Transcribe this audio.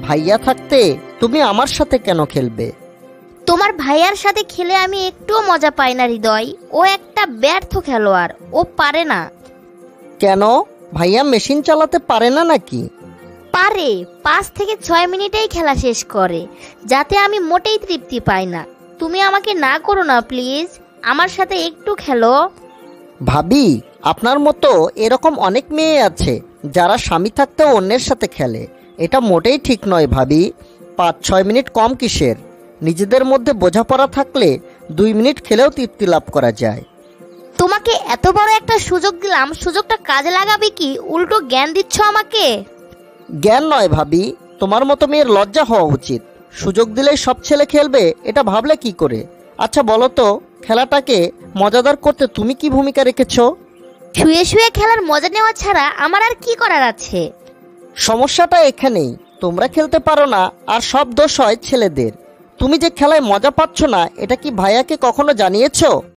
ভাইয়া থাকতে তুমি আমার সাথে কেন খেলবে? তোমার ভাইয়ার সাথে খেলে আমি একটুও মজা পাই না হৃদয়। ও একটা ব্যর্থ খেলোয়াড়, ও পারে না। কেন, ভাইয়া মেশিন চালাতে পারে না নাকি? পারে, 5 থেকে 6 মিনিটেই খেলা শেষ করে, যাতে আমি মোটেই তৃপ্তি পাই না। তুমি আমাকে না করো না প্লিজ, আমার সাথে একটু খেলো। ভাবি, আপনার মতো এরকম অনেক মেয়ে আছে যারা স্বামী থাকতেও অন্যের সাথে খেলে। এটা মোটেই ঠিক নয় ভাবি। 5-6 মিনিট কম কিসের? নিজেদের মধ্যে বোঝাপড়া থাকলে 2 মিনিট খেলেও তৃপ্তি লাভ করা যায়। তোমাকে এত বড় একটা সুযোগ দিলাম, সুযোগটা কাজে লাগাবে কি উল্টো জ্ঞান দিচ্ছ আমাকে? জ্ঞান নয় ভাবি, তোমার মতো মেয়ের লজ্জা হওয়া উচিত। সুযোগ দিলেই সব ছেলে খেলবে, এটা ভাবলে কি করে? আচ্ছা বলো তো, খেলাটাকে মজাদার করতে তুমি কি ভূমিকা রেখেছো? শুয়ে শুয়ে খেলার মজা নেওয়া ছাড়া আমার আর কি করার আছে? সমস্যাটা এখানেই, তোমরা খেলতে পারো না আর সব দোষ হয় ছেলেদের। তুমি যে খেলায় মজা পাচ্ছ না, এটা কি ভাইয়াকে কখনো জানিয়েছো?